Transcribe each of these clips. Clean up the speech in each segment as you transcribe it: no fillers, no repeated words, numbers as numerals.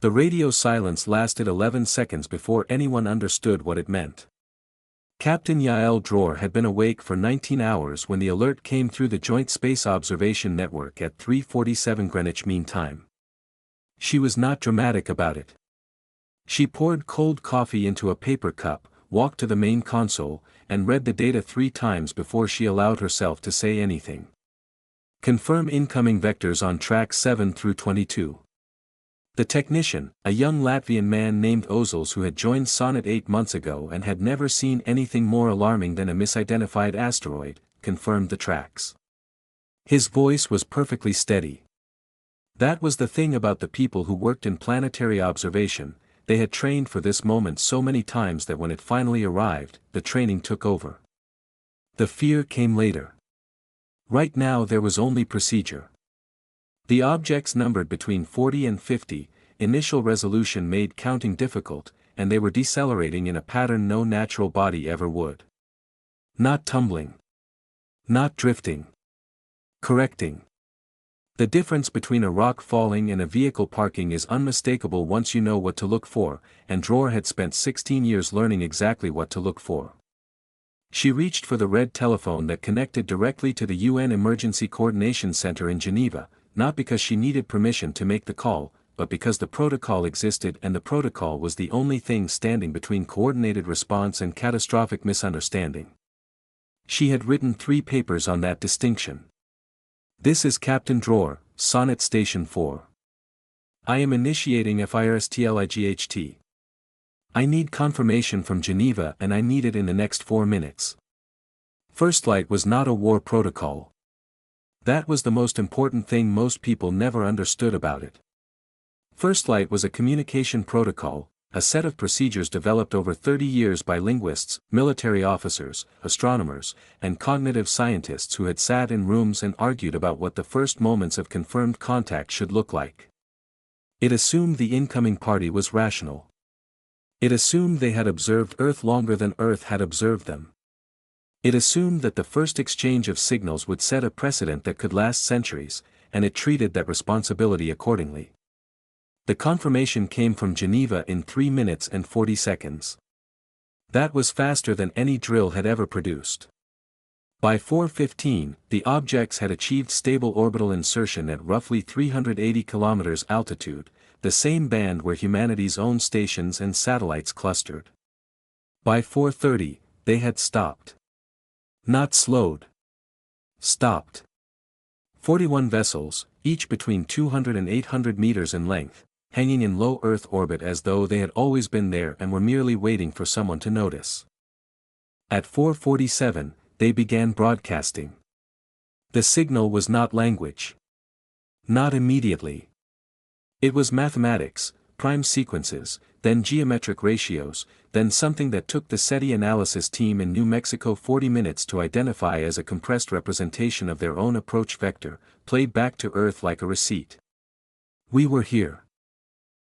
The radio silence lasted 11 seconds before anyone understood what it meant. Captain Yael Dror had been awake for 19 hours when the alert came through the Joint Space Observation Network at 3:47 Greenwich Mean Time. She was not dramatic about it. She poured cold coffee into a paper cup, walked to the main console, and read the data 3 times before she allowed herself to say anything. Confirm incoming vectors on track 7 through 22. The technician, a young Latvian man named Ozils who had joined Sonnet 8 months ago and had never seen anything more alarming than a misidentified asteroid, confirmed the tracks. His voice was perfectly steady. That was the thing about the people who worked in planetary observation, they had trained for this moment so many times that when it finally arrived, the training took over. The fear came later. Right now there was only procedure. The objects numbered between 40 and 50, initial resolution made counting difficult, and they were decelerating in a pattern no natural body ever would. Not tumbling. Not drifting. Correcting. The difference between a rock falling and a vehicle parking is unmistakable once you know what to look for, and Dror had spent 16 years learning exactly what to look for. She reached for the red telephone that connected directly to the UN Emergency Coordination Center in Geneva, not because she needed permission to make the call, but because the protocol existed and the protocol was the only thing standing between coordinated response and catastrophic misunderstanding. She had written 3 papers on that distinction. This is Captain Dror, Sonnet Station 4. I am initiating FIRSTLIGHT. I need confirmation from Geneva and I need it in the next 4 minutes. First light was not a war protocol. That was the most important thing most people never understood about it. First light was a communication protocol, a set of procedures developed over 30 years by linguists, military officers, astronomers, and cognitive scientists who had sat in rooms and argued about what the first moments of confirmed contact should look like. It assumed the incoming party was rational. It assumed they had observed Earth longer than Earth had observed them. It assumed that the first exchange of signals would set a precedent that could last centuries, and it treated that responsibility accordingly. The confirmation came from Geneva in 3 minutes and 40 seconds. That was faster than any drill had ever produced. By 4:15, the objects had achieved stable orbital insertion at roughly 380 km altitude, the same band where humanity's own stations and satellites clustered. By 4:30, they had stopped. Not slowed. Stopped. 41 vessels, each between 200 and 800 meters in length, hanging in low Earth orbit as though they had always been there and were merely waiting for someone to notice. At 4:47, they began broadcasting. The signal was not language. Not immediately. It was mathematics, prime sequences, then geometric ratios, then something that took the SETI analysis team in New Mexico 40 minutes to identify as a compressed representation of their own approach vector, played back to Earth like a receipt. We were here.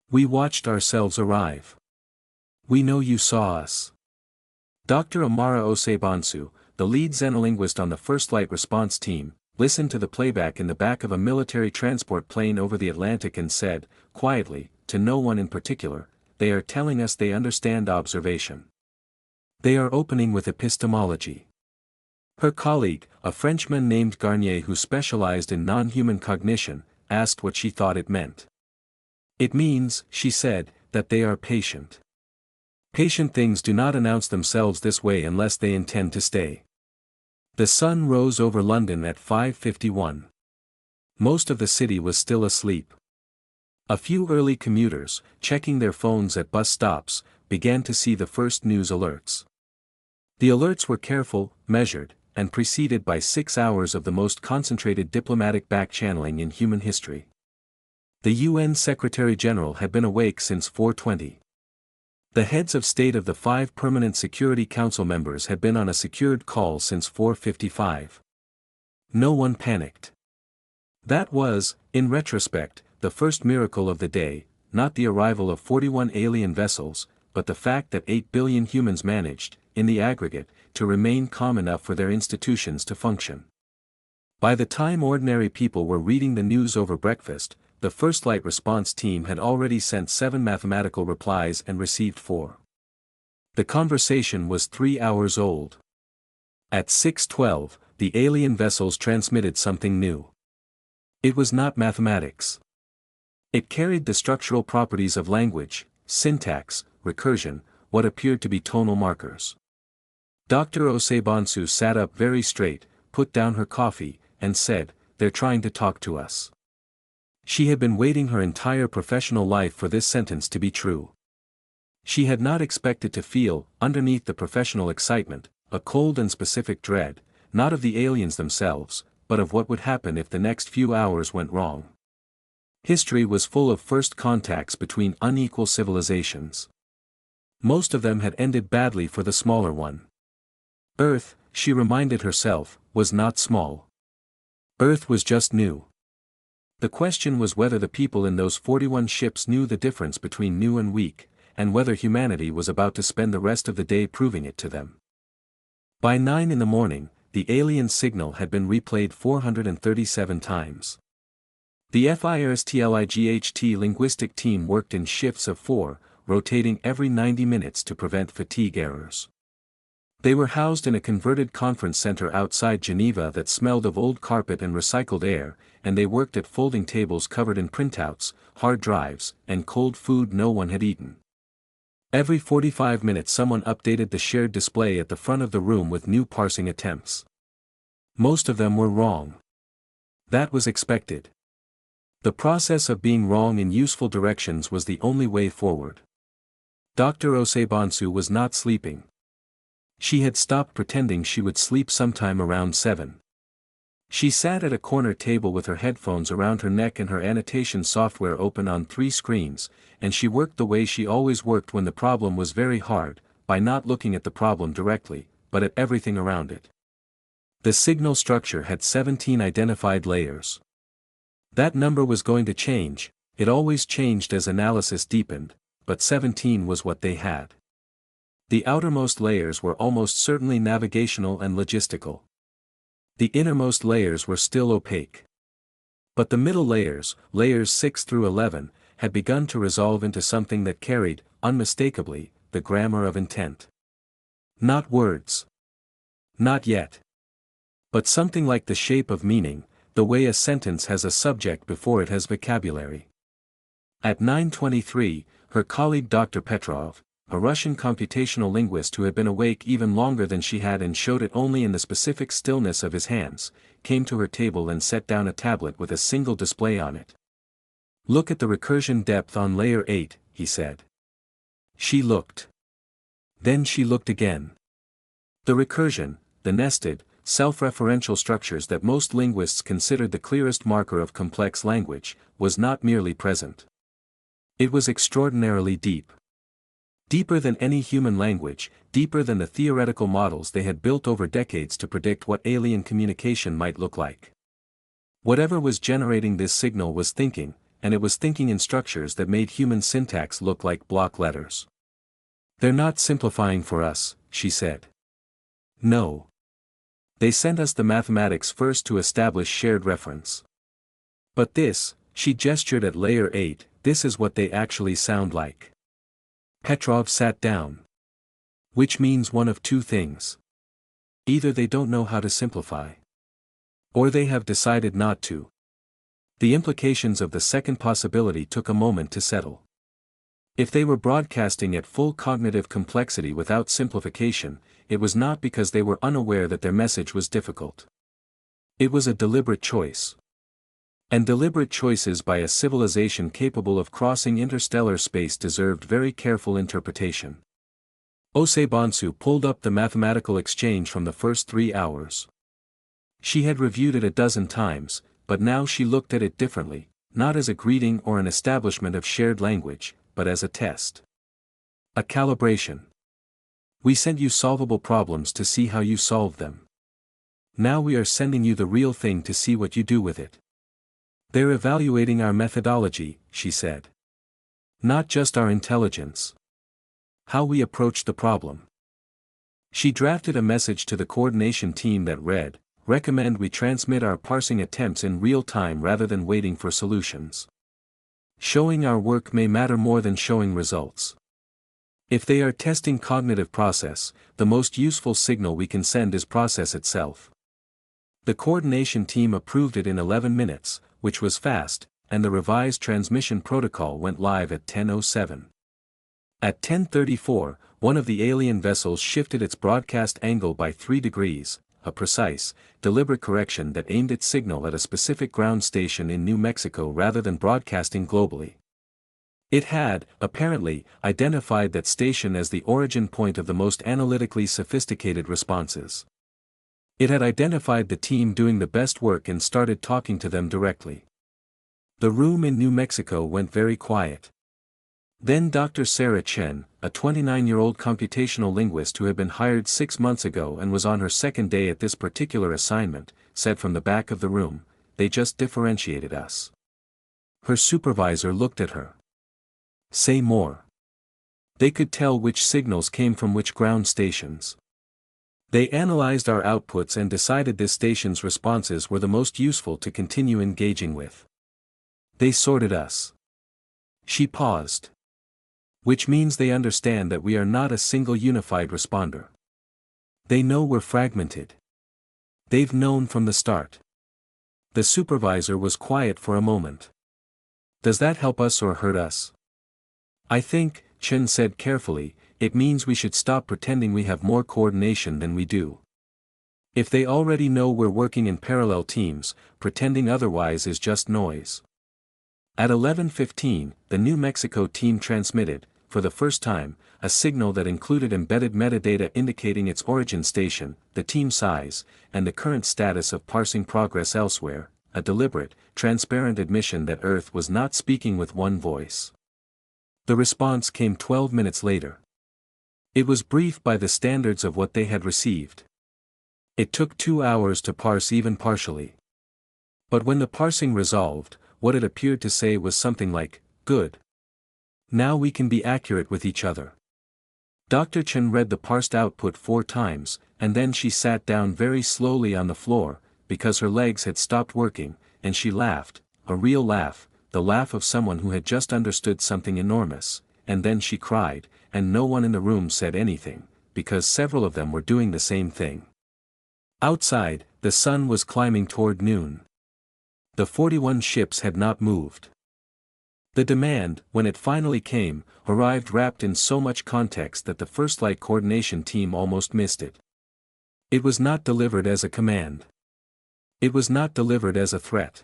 We watched ourselves arrive. We know you saw us. Dr. Amara Osebansu, the lead xenolinguist on the First Light Response team, listened to the playback in the back of a military transport plane over the Atlantic and said, quietly, to no one in particular, they are telling us they understand observation. They are opening with epistemology. Her colleague, a Frenchman named Garnier who specialized in non-human cognition, asked what she thought it meant. It means, she said, that they are patient. Patient things do not announce themselves this way unless they intend to stay. The sun rose over London at 5:51. Most of the city was still asleep. A few early commuters, checking their phones at bus stops, began to see the first news alerts. The alerts were careful, measured, and preceded by 6 hours of the most concentrated diplomatic back-channeling in human history. The UN Secretary-General had been awake since 4:20. The heads of state of the 5 permanent Security Council members had been on a secured call since 4:55. No one panicked. That was, in retrospect, the first miracle of the day, not the arrival of 41 alien vessels, but the fact that 8 billion humans managed, in the aggregate, to remain calm enough for their institutions to function. By the time ordinary people were reading the news over breakfast, the first light response team had already sent 7 mathematical replies and received 4. The conversation was 3 hours old. At 6:12, the alien vessels transmitted something new. It was not mathematics. It carried the structural properties of language, syntax, recursion, what appeared to be tonal markers. Dr. Osebonsu sat up very straight, put down her coffee, and said, "They're trying to talk to us." She had been waiting her entire professional life for this sentence to be true. She had not expected to feel, underneath the professional excitement, a cold and specific dread, not of the aliens themselves, but of what would happen if the next few hours went wrong. History was full of first contacts between unequal civilizations. Most of them had ended badly for the smaller one. Earth, she reminded herself, was not small. Earth was just new. The question was whether the people in those 41 ships knew the difference between new and weak, and whether humanity was about to spend the rest of the day proving it to them. By 9 in the morning, the alien signal had been replayed 437 times. The FIRSTLIGHT linguistic team worked in shifts of 4, rotating every 90 minutes to prevent fatigue errors. They were housed in a converted conference center outside Geneva that smelled of old carpet and recycled air, and they worked at folding tables covered in printouts, hard drives, and cold food no one had eaten. Every 45 minutes someone updated the shared display at the front of the room with new parsing attempts. Most of them were wrong. That was expected. The process of being wrong in useful directions was the only way forward. Dr. Osebonsu was not sleeping. She had stopped pretending she would sleep sometime around 7. She sat at a corner table with her headphones around her neck and her annotation software open on 3 screens, and she worked the way she always worked when the problem was very hard, by not looking at the problem directly, but at everything around it. The signal structure had 17 identified layers. That number was going to change, it always changed as analysis deepened, but 17 was what they had. The outermost layers were almost certainly navigational and logistical. The innermost layers were still opaque. But the middle layers, layers 6 through 11, had begun to resolve into something that carried, unmistakably, the grammar of intent. Not words. Not yet. But something like the shape of meaning, the way a sentence has a subject before it has vocabulary. At 9:23, her colleague Dr. Petrov, a Russian computational linguist who had been awake even longer than she had and showed it only in the specific stillness of his hands, came to her table and set down a tablet with a single display on it. "Look at the recursion depth on layer 8, he said. She looked. Then she looked again. The recursion, the nested, self-referential structures that most linguists considered the clearest marker of complex language, was not merely present. It was extraordinarily deep. Deeper than any human language, deeper than the theoretical models they had built over decades to predict what alien communication might look like. Whatever was generating this signal was thinking, and it was thinking in structures that made human syntax look like block letters. "They're not simplifying for us," she said. "No. They sent us the mathematics first to establish shared reference. But this," she gestured at layer 8, "this is what they actually sound like." Petrov sat down. "Which means one of two things. Either they don't know how to simplify. Or they have decided not to." The implications of the second possibility took a moment to settle. If they were broadcasting at full cognitive complexity without simplification, it was not because they were unaware that their message was difficult. It was a deliberate choice. And deliberate choices by a civilization capable of crossing interstellar space deserved very careful interpretation. Osebonsu pulled up the mathematical exchange from the first 3 hours. She had reviewed it a dozen times, but now she looked at it differently, not as a greeting or an establishment of shared language, but as a test. A calibration. "We sent you solvable problems to see how you solve them. Now we are sending you the real thing to see what you do with it. They're evaluating our methodology," she said. "Not just our intelligence. How we approach the problem." She drafted a message to the coordination team that read, "Recommend we transmit our parsing attempts in real time rather than waiting for solutions. Showing our work may matter more than showing results. If they are testing cognitive process, the most useful signal we can send is process itself. The coordination team approved it in 11 minutes, which was fast, and the revised transmission protocol went live at 10:07. At 10:34, one of the alien vessels shifted its broadcast angle by 3 degrees, a precise, deliberate correction that aimed its signal at a specific ground station in New Mexico rather than broadcasting globally. It had, apparently, identified that station as the origin point of the most analytically sophisticated responses. It had identified the team doing the best work and started talking to them directly. The room in New Mexico went very quiet. Then Dr. Sarah Chen, a 29-year-old computational linguist who had been hired 6 months ago and was on her second day at this particular assignment, said from the back of the room, "They just differentiated us." Her supervisor looked at her. "Say more." "They could tell which signals came from which ground stations. They analyzed our outputs and decided this station's responses were the most useful to continue engaging with. They sorted us." She paused. "Which means they understand that we are not a single unified responder. They know we're fragmented. They've known from the start." The supervisor was quiet for a moment. "Does that help us or hurt us?" "I think," Chen said carefully, "it means we should stop pretending we have more coordination than we do. If they already know we're working in parallel teams, pretending otherwise is just noise." At 11:15, the New Mexico team transmitted, for the first time, a signal that included embedded metadata indicating its origin station, the team size, and the current status of parsing progress elsewhere, a deliberate, transparent admission that Earth was not speaking with one voice. The response came 12 minutes later. It was brief by the standards of what they had received. It took 2 hours to parse even partially. But when the parsing resolved, what it appeared to say was something like, "Good. Now we can be accurate with each other." Dr. Chen read the parsed output 4 times, and then she sat down very slowly on the floor, because her legs had stopped working, and she laughed, a real laugh, the laugh of someone who had just understood something enormous, and then she cried, and no one in the room said anything, because several of them were doing the same thing. Outside, the sun was climbing toward noon. The 41 ships had not moved. The demand, when it finally came, arrived wrapped in so much context that the First Light coordination team almost missed it. It was not delivered as a command. It was not delivered as a threat.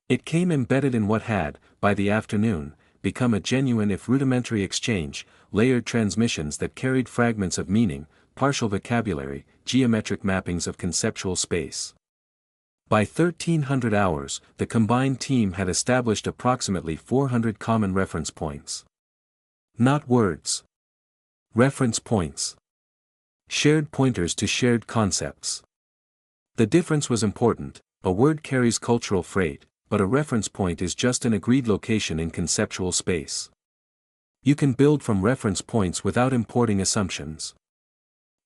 It came embedded in what had, by the afternoon, become a genuine if rudimentary exchange, layered transmissions that carried fragments of meaning, partial vocabulary, geometric mappings of conceptual space. By 1300 hours, the combined team had established approximately 400 common reference points. Not words. Reference points. Shared pointers to shared concepts. The difference was important. A word carries cultural freight, but a reference point is just an agreed location in conceptual space. You can build from reference points without importing assumptions.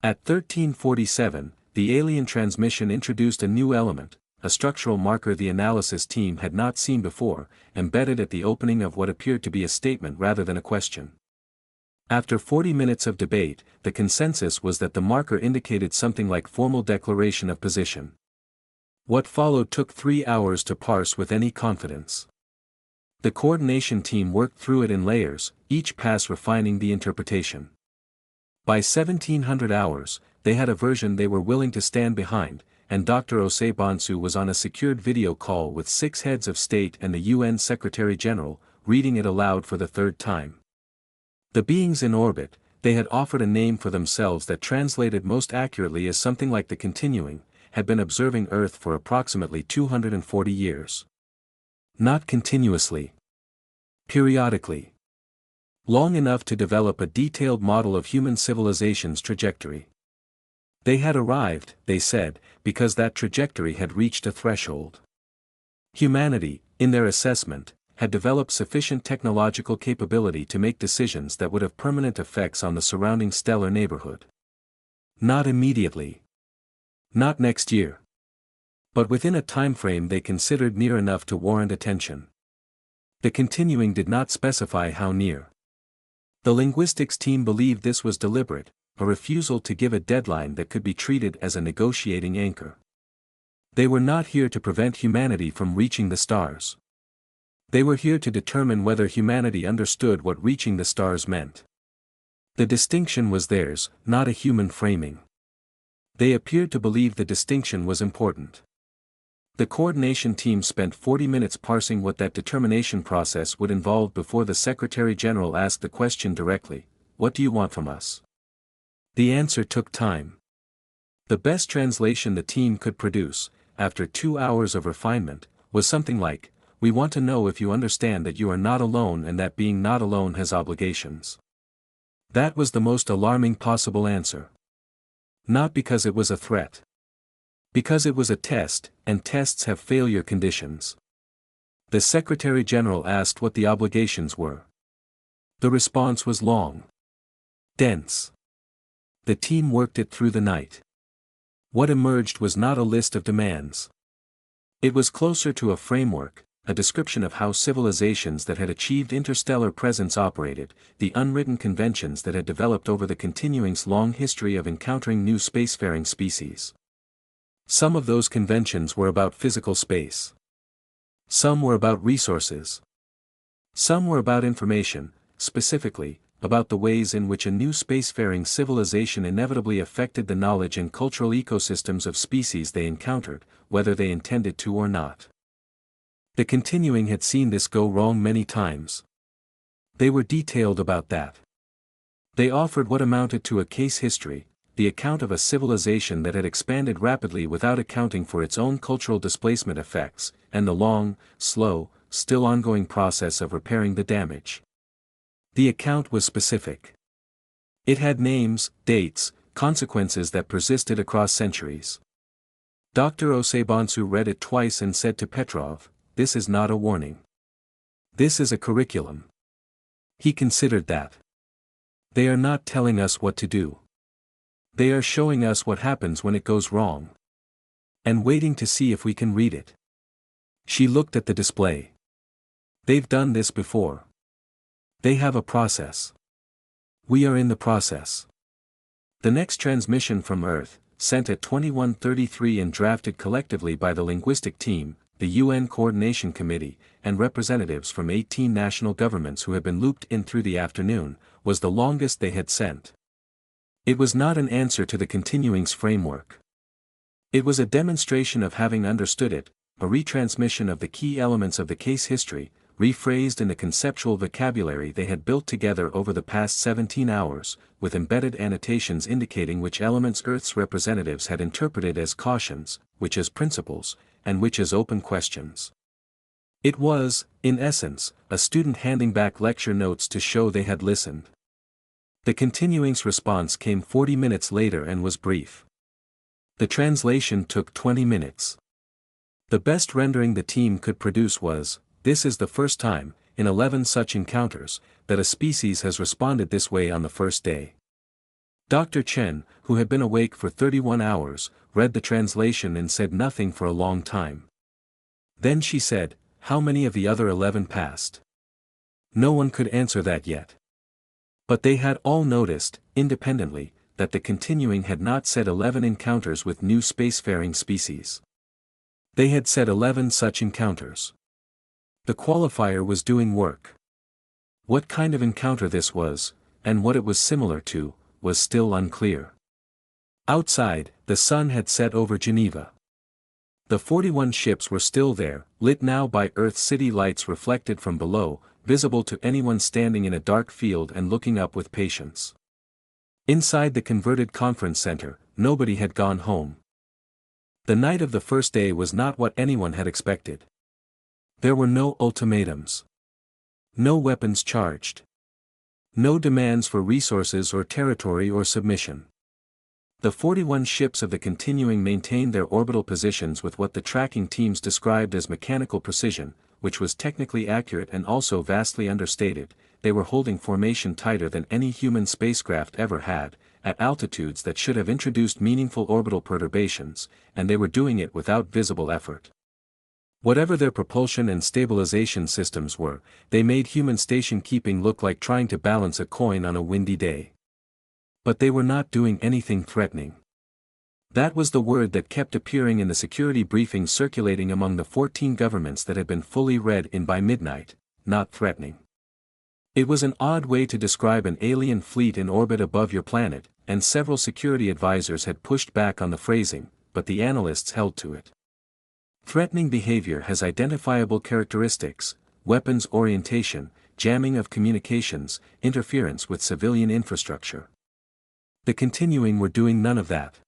At 1347, the alien transmission introduced a new element, a structural marker the analysis team had not seen before, embedded at the opening of what appeared to be a statement rather than a question. After 40 minutes of debate, the consensus was that the marker indicated something like formal declaration of position. What followed took 3 hours to parse with any confidence. The coordination team worked through it in layers, each pass refining the interpretation. By 1700 hours, they had a version they were willing to stand behind, and Dr. Osei Bonsu was on a secured video call with 6 heads of state and the UN Secretary-General, reading it aloud for the 3rd time. The beings in orbit, they had offered a name for themselves that translated most accurately as something like the continuing, had been observing Earth for approximately 240 years. Not continuously. Periodically. Long enough to develop a detailed model of human civilization's trajectory. They had arrived, they said, because that trajectory had reached a threshold. Humanity, in their assessment, had developed sufficient technological capability to make decisions that would have permanent effects on the surrounding stellar neighborhood. Not immediately. Not next year. But within a timeframe they considered near enough to warrant attention. The continuing did not specify how near. The linguistics team believed this was deliberate, a refusal to give a deadline that could be treated as a negotiating anchor. They were not here to prevent humanity from reaching the stars. They were here to determine whether humanity understood what reaching the stars meant. The distinction was theirs, not a human framing. They appeared to believe the distinction was important. The coordination team spent 40 minutes parsing what that determination process would involve before the Secretary General asked the question directly, "What do you want from us?" The answer took time. The best translation the team could produce, after 2 hours of refinement, was something like, "We want to know if you understand that you are not alone and that being not alone has obligations." That was the most alarming possible answer. Not because it was a threat. Because it was a test, and tests have failure conditions. The Secretary General asked what the obligations were. The response was long. Dense. The team worked it through the night. What emerged was not a list of demands. It was closer to a framework, a description of how civilizations that had achieved interstellar presence operated, the unwritten conventions that had developed over the continuing's long history of encountering new spacefaring species. Some of those conventions were about physical space. Some were about resources. Some were about information, specifically, about the ways in which a new spacefaring civilization inevitably affected the knowledge and cultural ecosystems of species they encountered, whether they intended to or not. The continuing had seen this go wrong many times. They were detailed about that. They offered what amounted to a case history, the account of a civilization that had expanded rapidly without accounting for its own cultural displacement effects, and the long, slow, still ongoing process of repairing the damage. The account was specific. It had names, dates, consequences that persisted across centuries. Dr. Osebonsu read it twice and said to Petrov, "This is not a warning. This is a curriculum." He considered that. They are not telling us what to do. They are showing us what happens when it goes wrong. And waiting to see if we can read it. She looked at the display. They've done this before. They have a process. We are in the process. The next transmission from Earth, sent at 21:33 and drafted collectively by the linguistic team, the UN Coordination Committee, and representatives from 18 national governments who had been looped in through the afternoon, was the longest they had sent. It was not an answer to the continuing's framework. It was a demonstration of having understood it, a retransmission of the key elements of the case history, rephrased in the conceptual vocabulary they had built together over the past 17 hours, with embedded annotations indicating which elements Earth's representatives had interpreted as cautions, which as principles, and which as open questions. It was, in essence, a student handing back lecture notes to show they had listened. The continuing's response came 40 minutes later and was brief. The translation took 20 minutes. The best rendering the team could produce was, "This is the first time, in 11 such encounters, that a species has responded this way on the first day." Dr. Chen, who had been awake for 31 hours, read the translation and said nothing for a long time. Then she said, "How many of the other 11 passed?" No one could answer that yet. But they had all noticed, independently, that the continuing had not said 11 encounters with new spacefaring species. They had said 11 such encounters. The qualifier was doing work. What kind of encounter this was, and what it was similar to, was still unclear. Outside, the sun had set over Geneva. The 41 ships were still there, lit now by Earth city lights reflected from below, visible to anyone standing in a dark field and looking up with patience. Inside the converted conference center, nobody had gone home. The night of the first day was not what anyone had expected. There were no ultimatums. No weapons charged. No demands for resources or territory or submission. The 41 ships of the continuing maintained their orbital positions with what the tracking teams described as mechanical precision, which was technically accurate and also vastly understated. They were holding formation tighter than any human spacecraft ever had, at altitudes that should have introduced meaningful orbital perturbations, and they were doing it without visible effort. Whatever their propulsion and stabilization systems were, they made human station keeping look like trying to balance a coin on a windy day. But they were not doing anything threatening. That was the word that kept appearing in the security briefings circulating among the 14 governments that had been fully read in by midnight: not threatening. It was an odd way to describe an alien fleet in orbit above your planet, and several security advisors had pushed back on the phrasing, but the analysts held to it. Threatening behavior has identifiable characteristics: weapons orientation, jamming of communications, interference with civilian infrastructure. The continuing were doing none of that.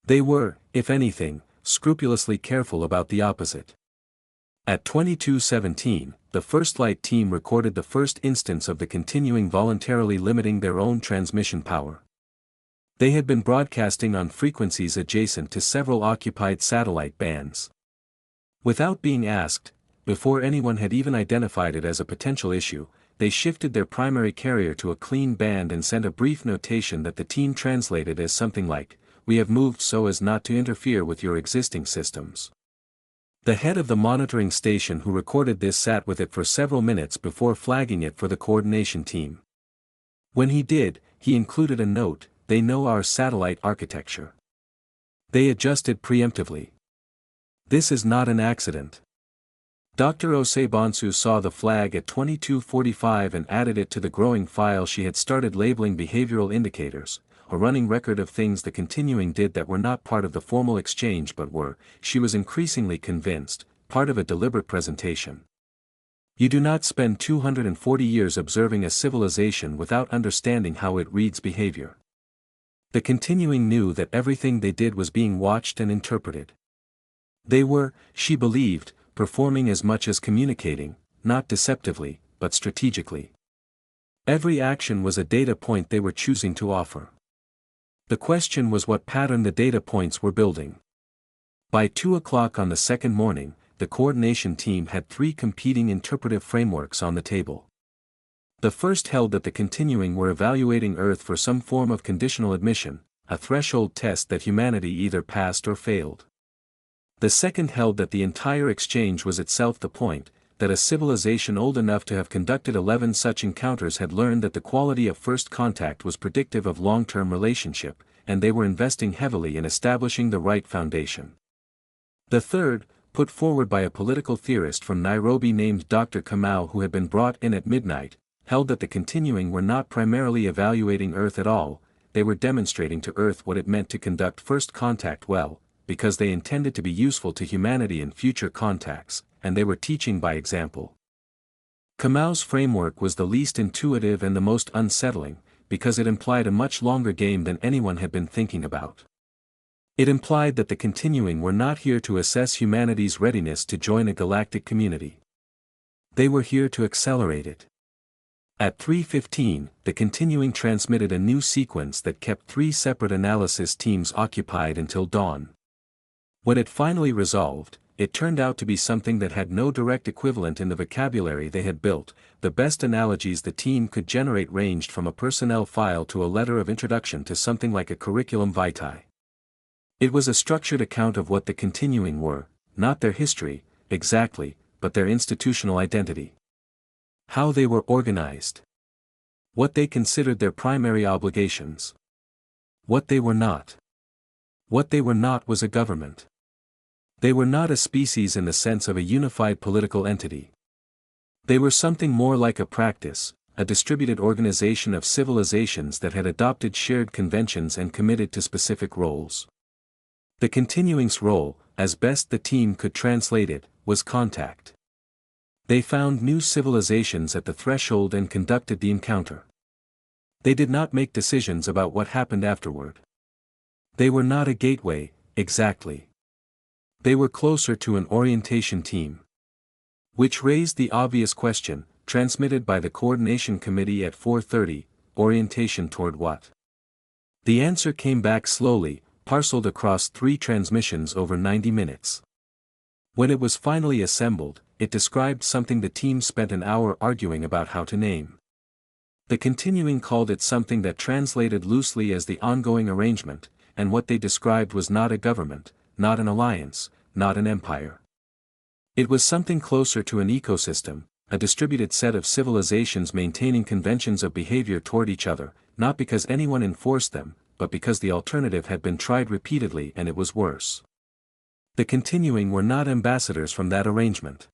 They were, if anything, scrupulously careful about the opposite. At 22:17, the First Light team recorded the first instance of the continuing voluntarily limiting their own transmission power. They had been broadcasting on frequencies adjacent to several occupied satellite bands. Without being asked, before anyone had even identified it as a potential issue, they shifted their primary carrier to a clean band and sent a brief notation that the team translated as something like, "We have moved so as not to interfere with your existing systems." The head of the monitoring station who recorded this sat with it for several minutes before flagging it for the coordination team. When he did, he included a note: "They know our satellite architecture. They adjusted preemptively. This is not an accident." Dr. Osebonsu saw the flag at 22:45 and added it to the growing file she had started labeling behavioral indicators, a running record of things the continuing did that were not part of the formal exchange but were, she was increasingly convinced, part of a deliberate presentation. You do not spend 240 years observing a civilization without understanding how it reads behavior. The continuing knew that everything they did was being watched and interpreted. They were, she believed, performing as much as communicating, not deceptively, but strategically. Every action was a data point they were choosing to offer. The question was what pattern the data points were building. By 2 o'clock on the second morning, the coordination team had 3 competing interpretive frameworks on the table. The first held that the continuing were evaluating Earth for some form of conditional admission, a threshold test that humanity either passed or failed. The second held that the entire exchange was itself the point, that a civilization old enough to have conducted 11 such encounters had learned that the quality of first contact was predictive of long-term relationship, and they were investing heavily in establishing the right foundation. The third, put forward by a political theorist from Nairobi named Dr. Kamau who had been brought in at midnight, held that the continuing were not primarily evaluating Earth at all, they were demonstrating to Earth what it meant to conduct first contact well, because they intended to be useful to humanity in future contacts, and they were teaching by example. Kamau's framework was the least intuitive and the most unsettling, because it implied a much longer game than anyone had been thinking about. It implied that the continuing were not here to assess humanity's readiness to join a galactic community. They were here to accelerate it. At 3:15, the continuing transmitted a new sequence that kept 3 separate analysis teams occupied until dawn. When it finally resolved, it turned out to be something that had no direct equivalent in the vocabulary they had built. The best analogies the team could generate ranged from a personnel file to a letter of introduction to something like a curriculum vitae. It was a structured account of what the continuing were, not their history, exactly, but their institutional identity. How they were organized. What they considered their primary obligations. What they were not. What they were not was a government. They were not a species in the sense of a unified political entity. They were something more like a practice, a distributed organization of civilizations that had adopted shared conventions and committed to specific roles. The continuing's role, as best the team could translate it, was contact. They found new civilizations at the threshold and conducted the encounter. They did not make decisions about what happened afterward. They were not a gateway, exactly. They were closer to an orientation team. Which raised the obvious question, transmitted by the coordination committee at 4:30, orientation toward what? The answer came back slowly, parceled across 3 transmissions over 90 minutes. When it was finally assembled, it described something the team spent an hour arguing about how to name. The continuing called it something that translated loosely as the ongoing arrangement, and what they described was not a government, not an alliance, not an empire. It was something closer to an ecosystem, a distributed set of civilizations maintaining conventions of behavior toward each other, not because anyone enforced them, but because the alternative had been tried repeatedly and it was worse. The continuing were not ambassadors from that arrangement.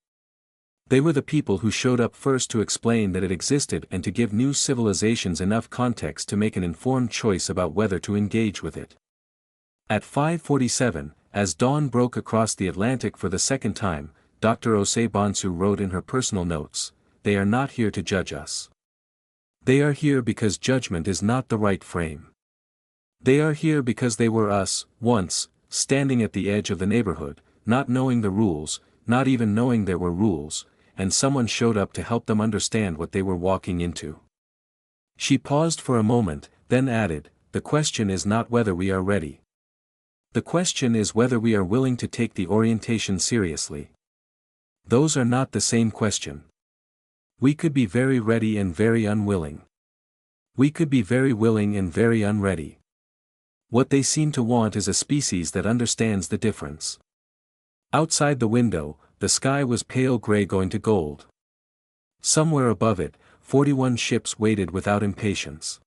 They were the people who showed up first to explain that it existed and to give new civilizations enough context to make an informed choice about whether to engage with it. At 5:47, as dawn broke across the Atlantic for the second time, Dr. Osei Bonsu wrote in her personal notes, "They are not here to judge us. They are here because judgment is not the right frame. They are here because they were us, once, standing at the edge of the neighborhood, not knowing the rules, not even knowing there were rules, and someone showed up to help them understand what they were walking into." She paused for a moment, then added, "The question is not whether we are ready. The question is whether we are willing to take the orientation seriously. Those are not the same question. We could be very ready and very unwilling. We could be very willing and very unready. What they seem to want is a species that understands the difference." Outside the window, the sky was pale gray going to gold. Somewhere above it, 41 ships waited without impatience.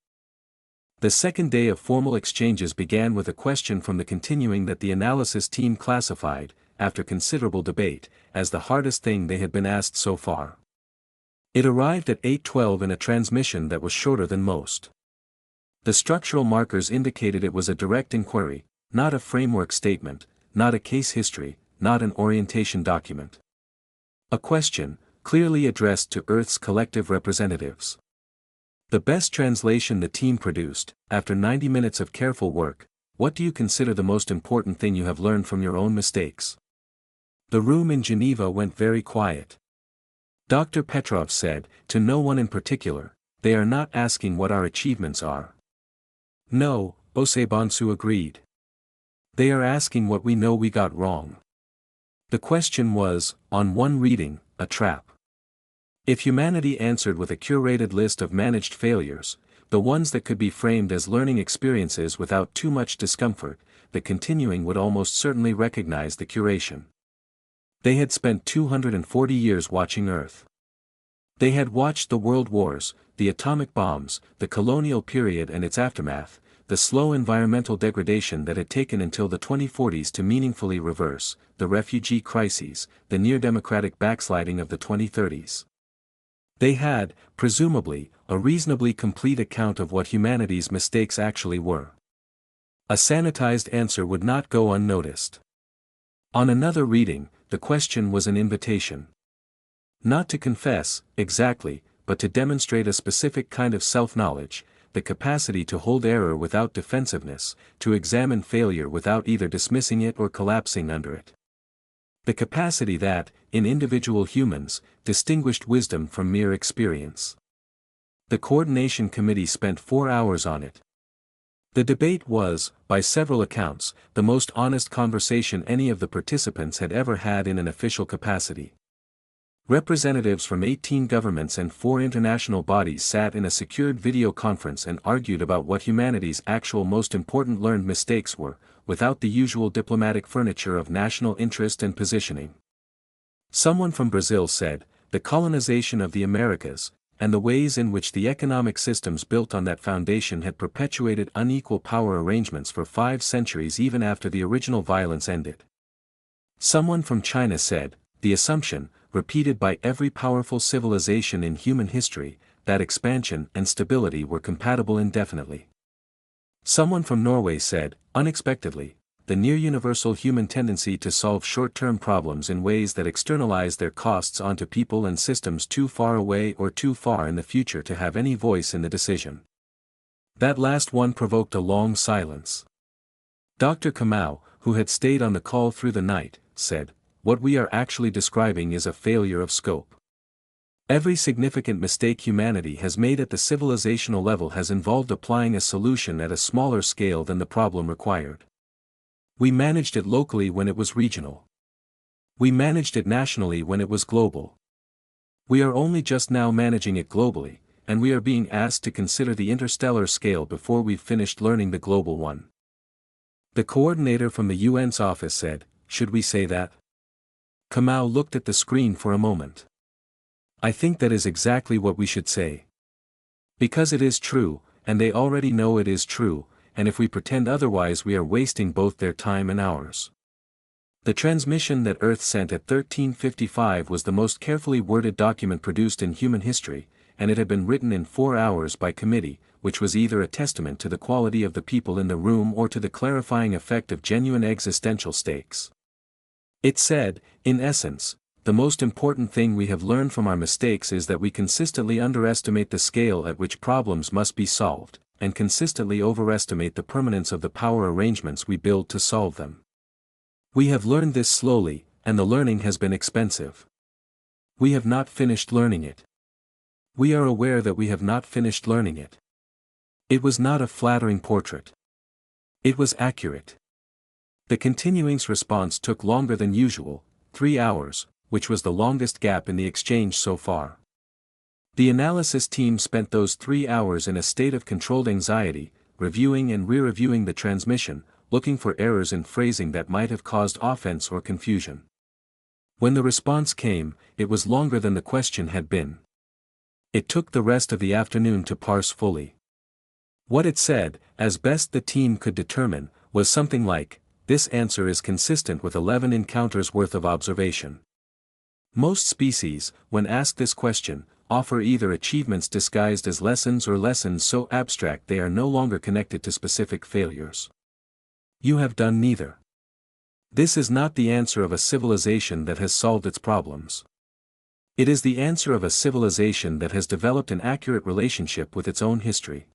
The second day of formal exchanges began with a question from the continuing that the analysis team classified, after considerable debate, as the hardest thing they had been asked so far. It arrived at 8:12 in a transmission that was shorter than most. The structural markers indicated it was a direct inquiry, not a framework statement, not a case history, not an orientation document. A question, clearly addressed to Earth's collective representatives. The best translation the team produced, after 90 minutes of careful work: "What do you consider the most important thing you have learned from your own mistakes?" The room in Geneva went very quiet. Dr. Petrov said, to no one in particular, "They are not asking what our achievements are." "No," Osei Bonsu agreed. "They are asking what we know we got wrong." The question was, on one reading, a trap. If humanity answered with a curated list of managed failures, the ones that could be framed as learning experiences without too much discomfort, the continuing would almost certainly recognize the curation. They had spent 240 years watching Earth. They had watched the world wars, the atomic bombs, the colonial period and its aftermath, the slow environmental degradation that had taken until the 2040s to meaningfully reverse, the refugee crises, the near-democratic backsliding of the 2030s. They had, presumably, a reasonably complete account of what humanity's mistakes actually were. A sanitized answer would not go unnoticed. On another reading, the question was an invitation. Not to confess, exactly, but to demonstrate a specific kind of self-knowledge, the capacity to hold error without defensiveness, to examine failure without either dismissing it or collapsing under it. The capacity that, in individual humans, distinguished wisdom from mere experience. The coordination committee spent 4 hours on it. The debate was, by several accounts, the most honest conversation any of the participants had ever had in an official capacity. Representatives from 18 governments and 4 international bodies sat in a secured video conference and argued about what humanity's actual most important learned mistakes were, without the usual diplomatic furniture of national interest and positioning. Someone from Brazil said, "The colonization of the Americas, and the ways in which the economic systems built on that foundation had perpetuated unequal power arrangements for 5 centuries even after the original violence ended." Someone from China said, "The assumption, repeated by every powerful civilization in human history, that expansion and stability were compatible indefinitely." Someone from Norway said, unexpectedly, "The near-universal human tendency to solve short-term problems in ways that externalize their costs onto people and systems too far away or too far in the future to have any voice in the decision." That last one provoked a long silence. Dr. Kamau, who had stayed on the call through the night, said, "What we are actually describing is a failure of scope. Every significant mistake humanity has made at the civilizational level has involved applying a solution at a smaller scale than the problem required. We managed it locally when it was regional. We managed it nationally when it was global. We are only just now managing it globally, and we are being asked to consider the interstellar scale before we've finished learning the global one." The coordinator from the UN's office said, "Should we say that?" Kamau looked at the screen for a moment. I think that is exactly what we should say. Because it is true, and they already know it is true, and if we pretend otherwise we are wasting both their time and ours. The transmission that Earth sent at 1355 was the most carefully worded document produced in human history, and it had been written in 4 hours by committee, which was either a testament to the quality of the people in the room or to the clarifying effect of genuine existential stakes. It said, in essence, the most important thing we have learned from our mistakes is that we consistently underestimate the scale at which problems must be solved, and consistently overestimate the permanence of the power arrangements we build to solve them. We have learned this slowly, and the learning has been expensive. We have not finished learning it. We are aware that we have not finished learning it. It was not a flattering portrait. It was accurate. The continuing's response took longer than usual, 3 hours, which was the longest gap in the exchange so far. The analysis team spent those 3 hours in a state of controlled anxiety, reviewing and re-reviewing the transmission, looking for errors in phrasing that might have caused offense or confusion. When the response came, it was longer than the question had been. It took the rest of the afternoon to parse fully. What it said, as best the team could determine, was something like, "This answer is consistent with 11 encounters worth of observation." Most species, when asked this question, offer either achievements disguised as lessons or lessons so abstract they are no longer connected to specific failures. You have done neither. This is not the answer of a civilization that has solved its problems. It is the answer of a civilization that has developed an accurate relationship with its own history.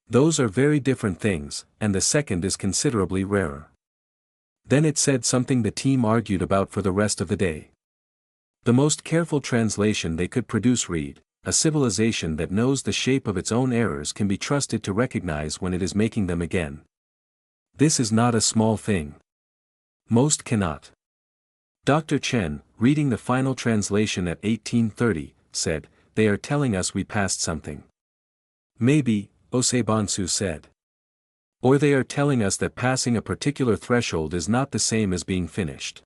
Those are very different things, and the second is considerably rarer. Then it said something the team argued about for the rest of the day. The most careful translation they could produce read, "A civilization that knows the shape of its own errors can be trusted to recognize when it is making them again." This is not a small thing. Most cannot. Dr. Chen, reading the final translation at 1830, said, "They are telling us we passed something." "Maybe," Oseibansu said. "Or they are telling us that passing a particular threshold is not the same as being finished."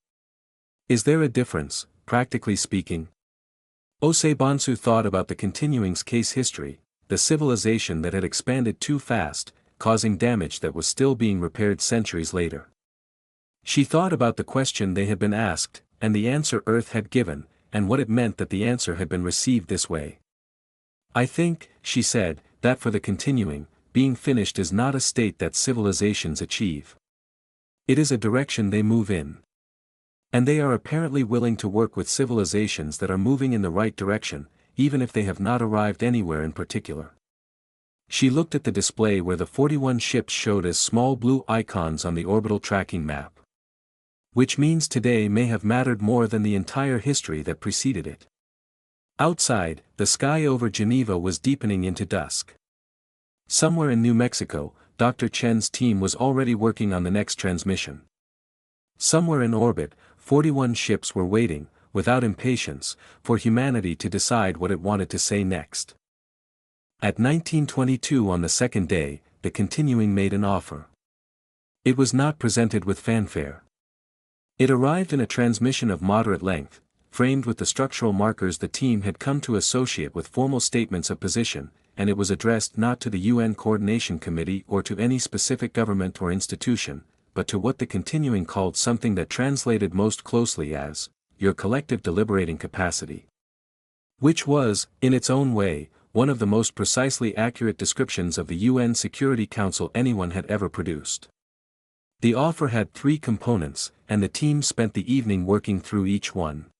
Is there a difference, practically speaking? Oseibansu thought about the continuing's case history, the civilization that had expanded too fast, causing damage that was still being repaired centuries later. She thought about the question they had been asked, and the answer Earth had given, and what it meant that the answer had been received this way. "I think," she said, "that for the continuing, being finished is not a state that civilizations achieve. It is a direction they move in. And they are apparently willing to work with civilizations that are moving in the right direction, even if they have not arrived anywhere in particular." She looked at the display where the 41 ships showed as small blue icons on the orbital tracking map. Which means today may have mattered more than the entire history that preceded it. Outside, the sky over Geneva was deepening into dusk. Somewhere in New Mexico, Dr. Chen's team was already working on the next transmission. Somewhere in orbit, 41 ships were waiting, without impatience, for humanity to decide what it wanted to say next. At 1922 on the second day, the continuing made an offer. It was not presented with fanfare. It arrived in a transmission of moderate length, framed with the structural markers the team had come to associate with formal statements of position, and it was addressed not to the UN Coordination Committee or to any specific government or institution, but to what the continuing called something that translated most closely as, "your collective deliberating capacity." Which was, in its own way, one of the most precisely accurate descriptions of the UN Security Council anyone had ever produced. The offer had 3 components, and the team spent the evening working through each one.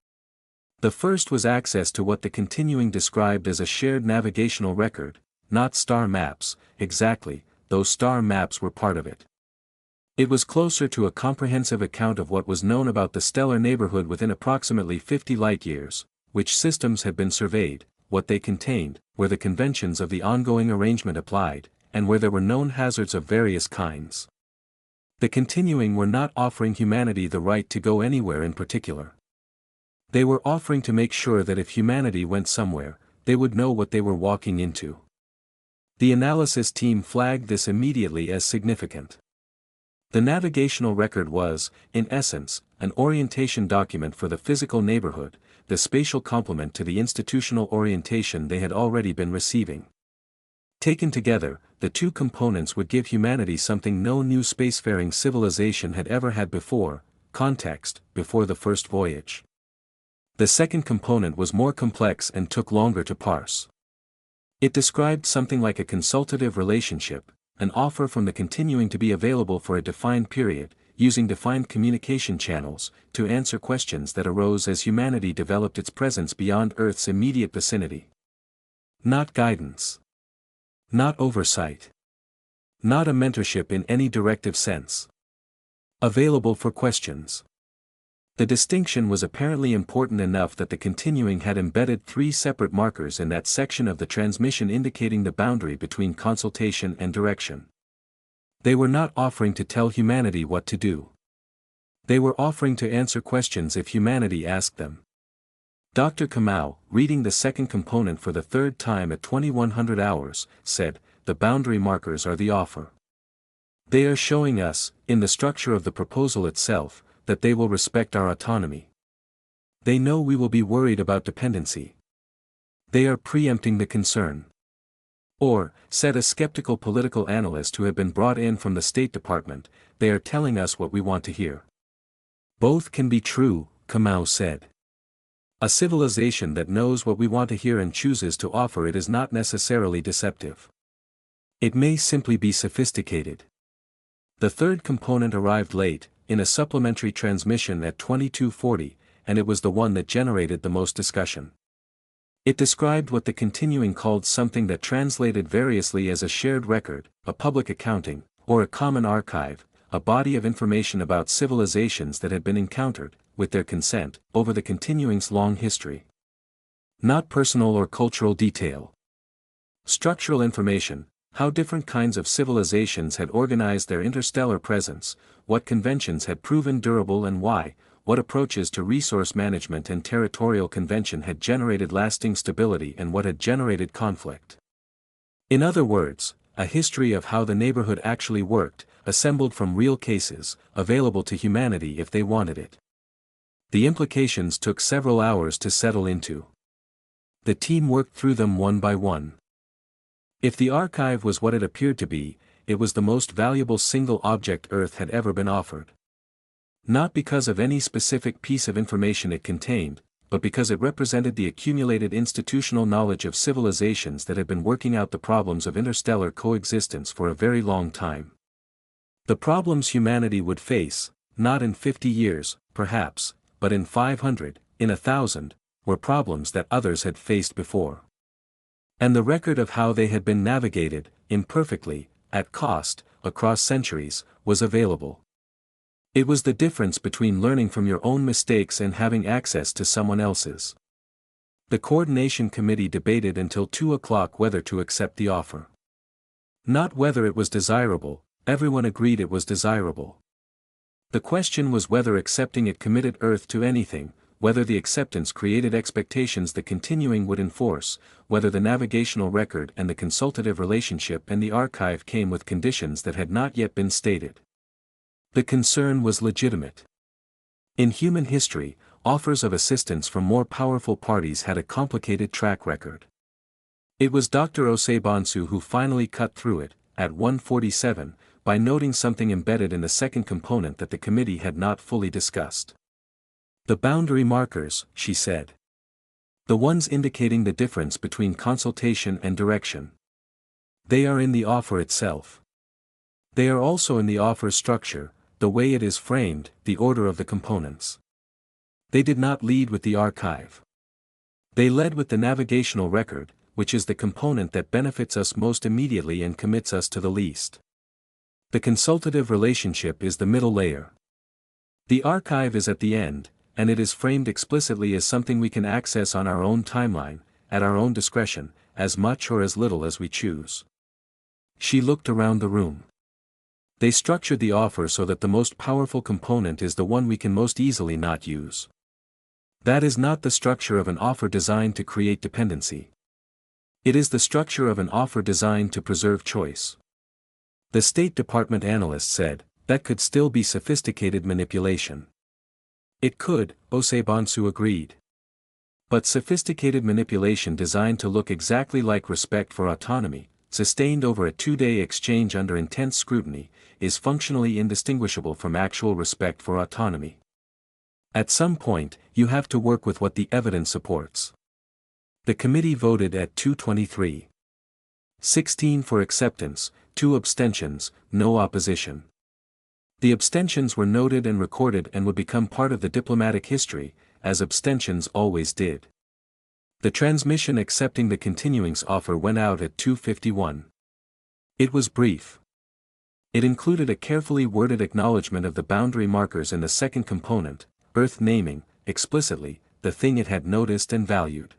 The first was access to what the continuing described as a shared navigational record, not star maps, exactly, though star maps were part of it. It was closer to a comprehensive account of what was known about the stellar neighborhood within approximately 50 light-years, which systems had been surveyed, what they contained, where the conventions of the ongoing arrangement applied, and where there were known hazards of various kinds. The continuing were not offering humanity the right to go anywhere in particular. They were offering to make sure that if humanity went somewhere, they would know what they were walking into. The analysis team flagged this immediately as significant. The navigational record was, in essence, an orientation document for the physical neighborhood, the spatial complement to the institutional orientation they had already been receiving. Taken together, the two components would give humanity something no new spacefaring civilization had ever had before: context, before the first voyage. The second component was more complex and took longer to parse. It described something like a consultative relationship, an offer from the continuing to be available for a defined period, using defined communication channels, to answer questions that arose as humanity developed its presence beyond Earth's immediate vicinity. Not guidance. Not oversight. Not a mentorship in any directive sense. Available for questions. The distinction was apparently important enough that the continuing had embedded 3 separate markers in that section of the transmission indicating the boundary between consultation and direction. They were not offering to tell humanity what to do. They were offering to answer questions if humanity asked them. Dr. Kamau, reading the second component for the third time at 2100 hours, said, "The boundary markers are the offer. They are showing us, in the structure of the proposal itself, that they will respect our autonomy. They know we will be worried about dependency. They are preempting the concern." Or, said a skeptical political analyst who had been brought in from the State Department, "They are telling us what we want to hear." Both can be true, Kamau said. A civilization that knows what we want to hear and chooses to offer it is not necessarily deceptive. It may simply be sophisticated. The third component arrived late, in a supplementary transmission at 2240, and it was the one that generated the most discussion. It described what the continuing called something that translated variously as a shared record, a public accounting, or a common archive, a body of information about civilizations that had been encountered, with their consent, over the continuing's long history. Not personal or cultural detail. Structural information, how different kinds of civilizations had organized their interstellar presence, what conventions had proven durable and why, what approaches to resource management and territorial convention had generated lasting stability and what had generated conflict. In other words, a history of how the neighborhood actually worked, assembled from real cases, available to humanity if they wanted it. The implications took several hours to settle into. The team worked through them one by one. If the archive was what it appeared to be, it was the most valuable single object Earth had ever been offered. Not because of any specific piece of information it contained, but because it represented the accumulated institutional knowledge of civilizations that had been working out the problems of interstellar coexistence for a very long time. The problems humanity would face, not in 50 years, perhaps, but in 500, in 1,000, were problems that others had faced before. And the record of how they had been navigated, imperfectly, at cost, across centuries, was available. It was the difference between learning from your own mistakes and having access to someone else's. The coordination committee debated until 2 o'clock whether to accept the offer. Not whether it was desirable, everyone agreed it was desirable. The question was whether accepting it committed Earth to anything, whether the acceptance created expectations the continuing would enforce, whether the navigational record and the consultative relationship and the archive came with conditions that had not yet been stated. The concern was legitimate. In human history, offers of assistance from more powerful parties had a complicated track record. It was Dr. Osebansu who finally cut through it, at 1:47, by noting something embedded in the second component that the committee had not fully discussed. "The boundary markers," she said. "The ones indicating the difference between consultation and direction. They are in the offer itself. They are also in the offer's structure, the way it is framed, the order of the components. They did not lead with the archive. They led with the navigational record, which is the component that benefits us most immediately and commits us to the least. The consultative relationship is the middle layer. The archive is at the end, and it is framed explicitly as something we can access on our own timeline, at our own discretion, as much or as little as we choose." She looked around the room. They structured the offer so that the most powerful component is the one we can most easily not use. That is not the structure of an offer designed to create dependency. It is the structure of an offer designed to preserve choice. The State Department analyst said, that could still be sophisticated manipulation. It could, Oseibansu agreed. But sophisticated manipulation designed to look exactly like respect for autonomy, sustained over a 2-day exchange under intense scrutiny, is functionally indistinguishable from actual respect for autonomy. At some point, you have to work with what the evidence supports. The committee voted at 223-16 for acceptance, 2 abstentions, no opposition. The abstentions were noted and recorded and would become part of the diplomatic history, as abstentions always did. The transmission accepting the continuance offer went out at 2:51. It was brief. It included a carefully worded acknowledgement of the boundary markers in the second component, Earth naming, explicitly, the thing it had noticed and valued.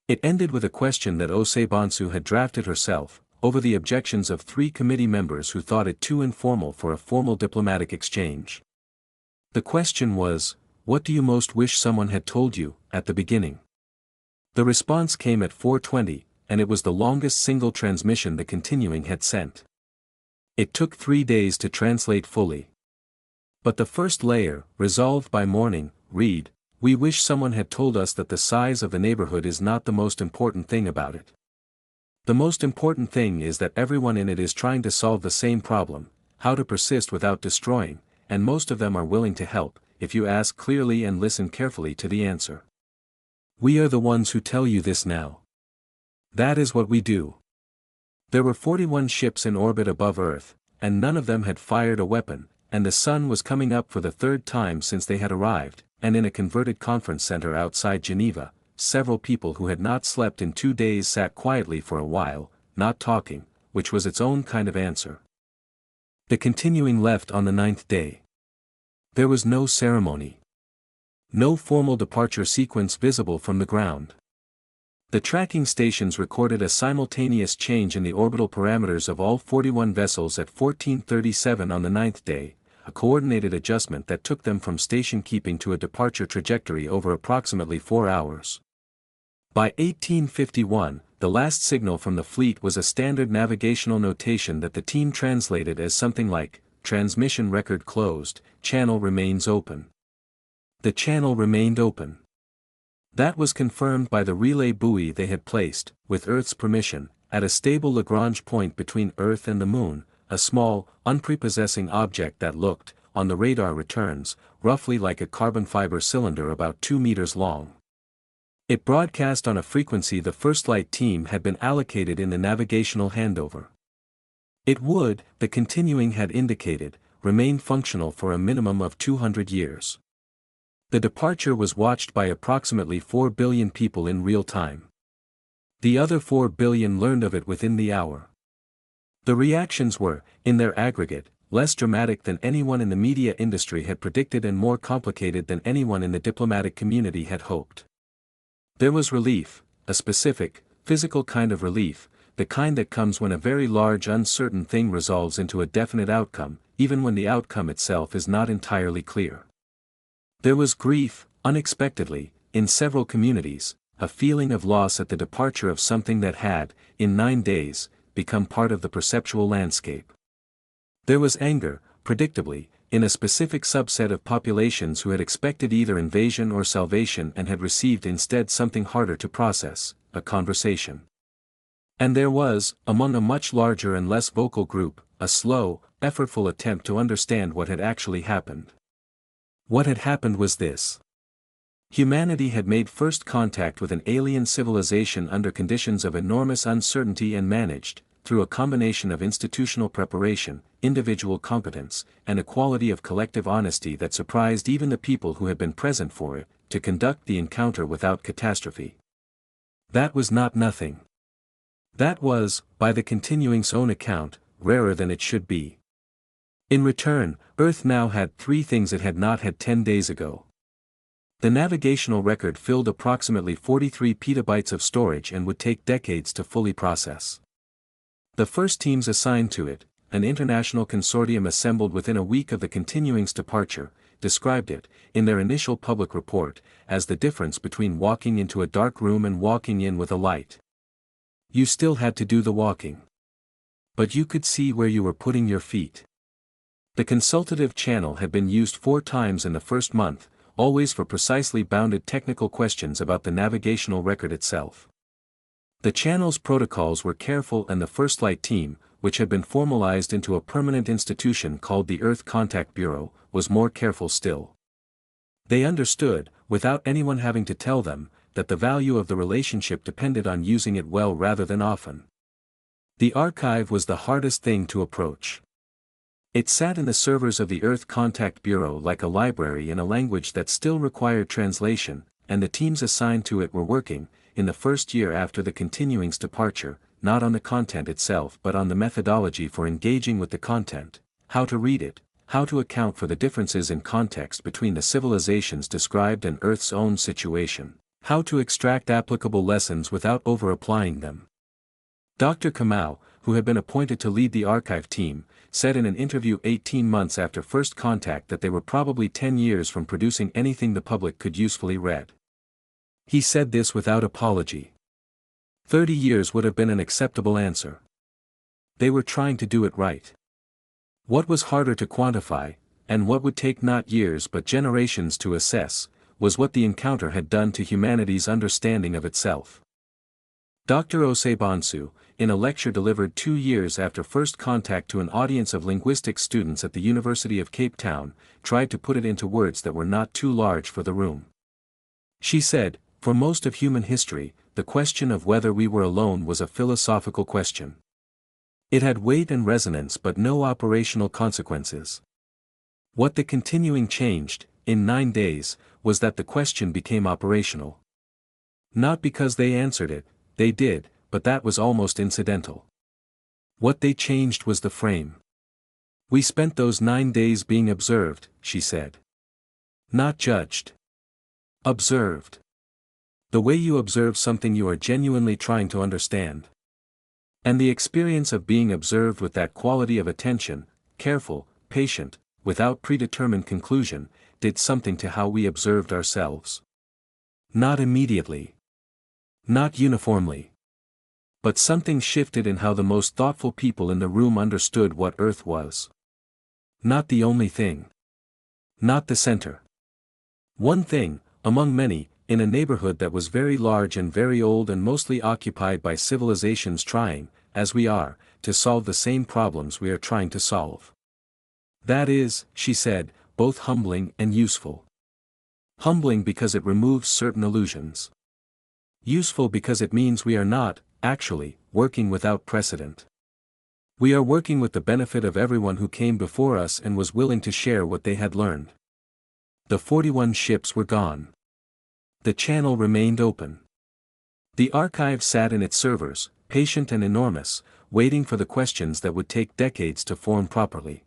It ended with a question that Oseibansu had drafted herself, over the objections of 3 committee members who thought it too informal for a formal diplomatic exchange. The question was, what do you most wish someone had told you, at the beginning? The response came at 4:20, and it was the longest single transmission the continuing had sent. It took 3 days to translate fully. But the first layer, resolved by morning, read, "We wish someone had told us that the size of the neighborhood is not the most important thing about it. The most important thing is that everyone in it is trying to solve the same problem, how to persist without destroying, and most of them are willing to help, if you ask clearly and listen carefully to the answer. We are the ones who tell you this now. That is what we do." There were 41 ships in orbit above Earth, and none of them had fired a weapon, and the sun was coming up for the 3rd time since they had arrived, and in a converted conference center outside Geneva, several people who had not slept in 2 days sat quietly for a while, not talking, which was its own kind of answer. The continuing left on the 9th day. There was no ceremony. No formal departure sequence visible from the ground. The tracking stations recorded a simultaneous change in the orbital parameters of all 41 vessels at 14:37 on the 9th day, a coordinated adjustment that took them from station keeping to a departure trajectory over approximately 4 hours. By 1851, the last signal from the fleet was a standard navigational notation that the team translated as something like, "Transmission record closed, channel remains open." The channel remained open. That was confirmed by the relay buoy they had placed, with Earth's permission, at a stable Lagrange point between Earth and the Moon, a small, unprepossessing object that looked, on the radar returns, roughly like a carbon fiber cylinder about 2 meters long. It broadcast on a frequency the First Light team had been allocated in the navigational handover. It would, the continuing had indicated, remain functional for a minimum of 200 years. The departure was watched by approximately 4 billion people in real time. The other 4 billion learned of it within the hour. The reactions were, in their aggregate, less dramatic than anyone in the media industry had predicted and more complicated than anyone in the diplomatic community had hoped. There was relief, a specific, physical kind of relief, the kind that comes when a very large uncertain thing resolves into a definite outcome, even when the outcome itself is not entirely clear. There was grief, unexpectedly, in several communities, a feeling of loss at the departure of something that had, in 9 days, become part of the perceptual landscape. There was anger, predictably, in a specific subset of populations who had expected either invasion or salvation and had received instead something harder to process, a conversation. And there was, among a much larger and less vocal group, a slow, effortful attempt to understand what had actually happened. What had happened was this. Humanity had made first contact with an alien civilization under conditions of enormous uncertainty and managed, through a combination of institutional preparation, individual competence, and a quality of collective honesty that surprised even the people who had been present for it, to conduct the encounter without catastrophe. That was not nothing. That was, by the continuing's own account, rarer than it should be. In return, Earth now had 3 things it had not had 10 days ago. The navigational record filled approximately 43 petabytes of storage and would take decades to fully process. The first teams assigned to it, an international consortium assembled within a week of the continuing's departure, described it, in their initial public report, as the difference between walking into a dark room and walking in with a light. You still had to do the walking. But you could see where you were putting your feet. The consultative channel had been used 4 times in the first month, always for precisely bounded technical questions about the navigational record itself. The channel's protocols were careful, and the First Light team, which had been formalized into a permanent institution called the Earth Contact Bureau, was more careful still. They understood, without anyone having to tell them, that the value of the relationship depended on using it well rather than often. The archive was the hardest thing to approach. It sat in the servers of the Earth Contact Bureau like a library in a language that still required translation, and the teams assigned to it were working, in the first year after the continuing's departure, not on the content itself but on the methodology for engaging with the content, how to read it, how to account for the differences in context between the civilizations described and Earth's own situation, how to extract applicable lessons without over-applying them. Dr. Kamau, who had been appointed to lead the archive team, said in an interview 18 months after first contact that they were probably 10 years from producing anything the public could usefully read. He said this without apology. 30 years would have been an acceptable answer. They were trying to do it right. What was harder to quantify, and what would take not years but generations to assess, was what the encounter had done to humanity's understanding of itself. Dr. Osebonsu, in a lecture delivered 2 years after first contact to an audience of linguistics students at the University of Cape Town, tried to put it into words that were not too large for the room. She said, "For most of human history, the question of whether we were alone was a philosophical question. It had weight and resonance but no operational consequences. What the continuing changed, in 9 days, was that the question became operational. Not because they answered it, they did, but that was almost incidental. What they changed was the frame. We spent those 9 days being observed," she said. "Not judged. Observed. The way you observe something you are genuinely trying to understand. And the experience of being observed with that quality of attention, careful, patient, without predetermined conclusion, did something to how we observed ourselves. Not immediately. Not uniformly. But something shifted in how the most thoughtful people in the room understood what Earth was. Not the only thing. Not the center. One thing, among many, in a neighborhood that was very large and very old and mostly occupied by civilizations trying, as we are, to solve the same problems we are trying to solve. That is," she said, "both humbling and useful. Humbling because it removes certain illusions. Useful because it means we are not, actually, working without precedent. We are working with the benefit of everyone who came before us and was willing to share what they had learned." The 41 ships were gone. The channel remained open. The archive sat in its servers, patient and enormous, waiting for the questions that would take decades to form properly.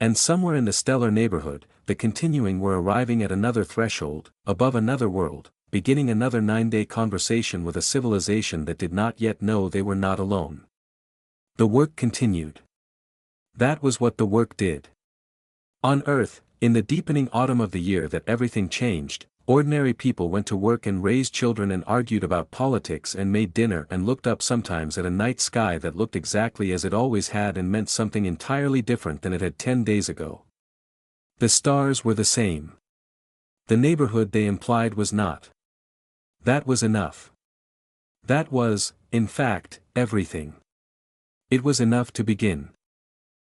And somewhere in the stellar neighborhood, the continuing were arriving at another threshold, above another world, beginning another 9-day conversation with a civilization that did not yet know they were not alone. The work continued. That was what the work did. On Earth, in the deepening autumn of the year that everything changed, ordinary people went to work and raised children and argued about politics and made dinner and looked up sometimes at a night sky that looked exactly as it always had and meant something entirely different than it had 10 days ago. The stars were the same. The neighborhood they implied was not. That was enough. That was, in fact, everything. It was enough to begin.